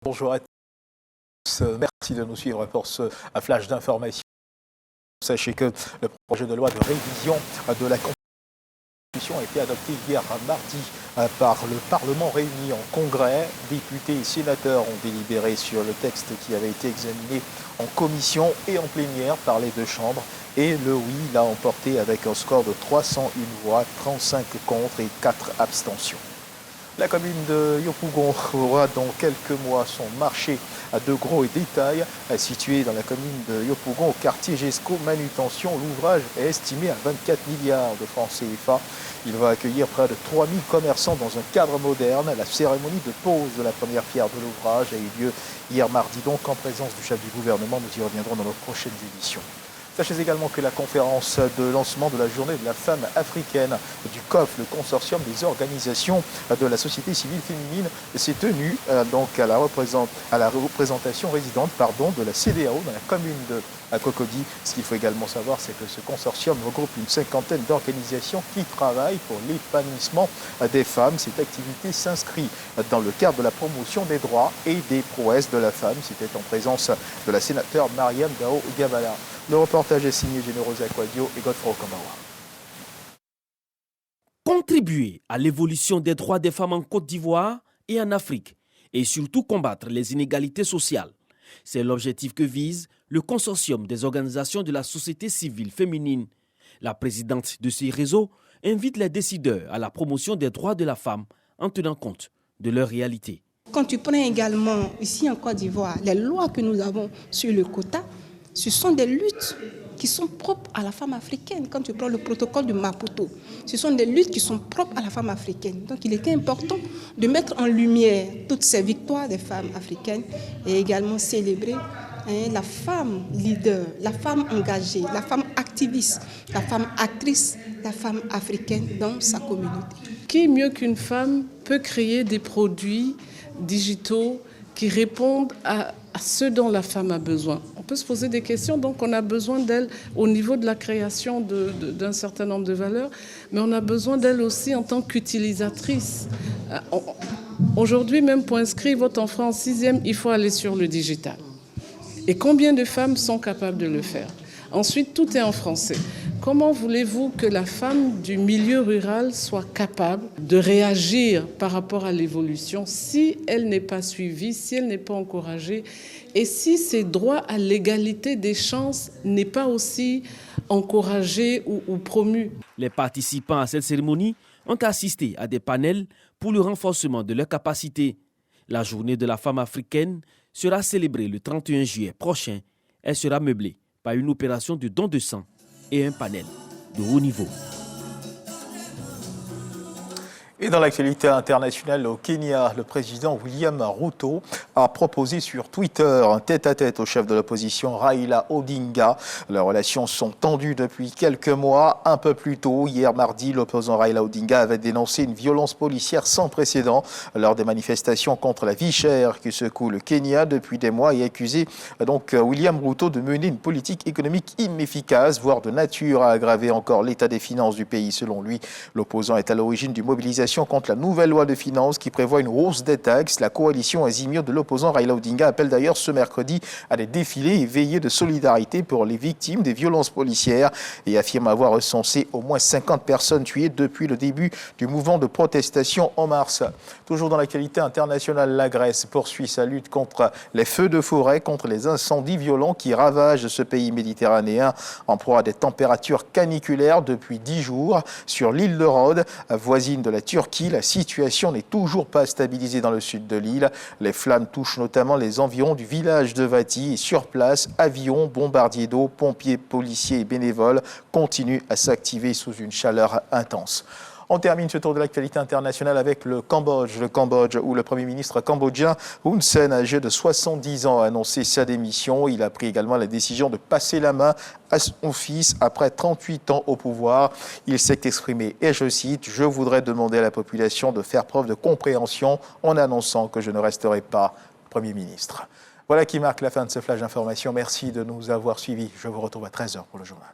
Bonjour à tous. Merci de nous suivre pour ce flash d'information. Sachez que le projet de loi de révision de la Constitution a été adopté hier mardi par le Parlement réuni en congrès. Députés et sénateurs ont délibéré sur le texte qui avait été examiné en commission et en plénière par les deux chambres. Et le oui l'a emporté avec un score de 301 voix, 35 contre et 4 abstentions. La commune de Yopougon aura dans quelques mois son marché de gros et détail. Situé dans la commune de Yopougon, au quartier Gesco Manutention, l'ouvrage est estimé à 24 milliards de francs CFA. Il va accueillir près de 3000 commerçants dans un cadre moderne. La cérémonie de pose de la première pierre de l'ouvrage a eu lieu hier mardi, donc en présence du chef du gouvernement. Nous y reviendrons dans nos prochaines éditions. Sachez également que la conférence de lancement de la journée de la femme africaine du COF, le consortium des organisations de la société civile féminine, s'est tenue donc à la représentation résidente de la CEDEAO dans la commune de Cocody. Ce qu'il faut également savoir, c'est que ce consortium regroupe une cinquantaine d'organisations qui travaillent pour l'épanouissement des femmes. Cette activité s'inscrit dans le cadre de la promotion des droits et des prouesses de la femme. C'était en présence de la sénateur Mariam Dao Gabala. Le reportage est signé Générosa Aquadio et Godefroy Okambawa. Contribuer à l'évolution des droits des femmes en Côte d'Ivoire et en Afrique et surtout combattre les inégalités sociales. C'est l'objectif que vise le consortium des organisations de la société civile féminine. La présidente de ce réseau invite les décideurs à la promotion des droits de la femme en tenant compte de leur réalité. Quand tu prends également ici en Côte d'Ivoire, les lois que nous avons sur le quota, ce sont des luttes qui sont propres à la femme africaine. Quand tu prends le protocole de Maputo, ce sont des luttes qui sont propres à la femme africaine. Donc il était important de mettre en lumière toutes ces victoires des femmes africaines et également célébrer la femme leader, la femme engagée, la femme activiste, la femme actrice, la femme africaine dans sa communauté. Qui mieux qu'une femme peut créer des produits digitaux qui répondent à ce dont la femme a besoin. On peut se poser des questions, donc on a besoin d'elle au niveau de la création d'un certain nombre de valeurs, mais on a besoin d'elle aussi en tant qu'utilisatrice. Aujourd'hui, même pour inscrire votre enfant en 6e, il faut aller sur le digital. Et combien de femmes sont capables de le faire? Ensuite, tout est en français. Comment voulez-vous que la femme du milieu rural soit capable de réagir par rapport à l'évolution si elle n'est pas suivie, si elle n'est pas encouragée et si ses droits à l'égalité des chances n'est pas aussi encouragé ou promu? Les participants à cette cérémonie ont assisté à des panels pour le renforcement de leurs capacités. La journée de la femme africaine sera célébrée le 31 juillet prochain. Elle sera meublée par une opération de don de sang et un panel de haut niveau. Et dans l'actualité internationale au Kenya, le président William Ruto a proposé sur Twitter un tête-à-tête au chef de l'opposition Raila Odinga. Les relations sont tendues depuis quelques mois. Un peu plus tôt, hier mardi, l'opposant Raila Odinga avait dénoncé une violence policière sans précédent lors des manifestations contre la vie chère qui secoue le Kenya depuis des mois et accusé donc William Ruto de mener une politique économique inefficace, voire de nature à aggraver encore l'état des finances du pays. Selon lui, l'opposant est à l'origine d'une mobilisation contre la nouvelle loi de finances qui prévoit une hausse des taxes. La coalition Azimio de l'opposant Raila Odinga appelle d'ailleurs ce mercredi à des défilés et veillées de solidarité pour les victimes des violences policières et affirme avoir recensé au moins 50 personnes tuées depuis le début du mouvement de protestation en mars. Toujours dans l'actualité internationale, la Grèce poursuit sa lutte contre les feux de forêt, contre les incendies violents qui ravagent ce pays méditerranéen en proie à des températures caniculaires depuis 10 jours. Sur l'île de Rhodes, voisine de la Turquie, la situation n'est toujours pas stabilisée dans le sud de l'île. Les flammes touchent notamment les environs du village de Vati et sur place, avions, bombardiers d'eau, pompiers, policiers et bénévoles continuent à s'activer sous une chaleur intense. On termine ce tour de l'actualité internationale avec le Cambodge. Le Cambodge où le Premier ministre cambodgien Hun Sen, âgé de 70 ans, a annoncé sa démission. Il a pris également la décision de passer la main à son fils après 38 ans au pouvoir. Il s'est exprimé et je cite « Je voudrais demander à la population de faire preuve de compréhension en annonçant que je ne resterai pas Premier ministre ». Voilà qui marque la fin de ce flash d'information. Merci de nous avoir suivis. Je vous retrouve à 13h pour le journal.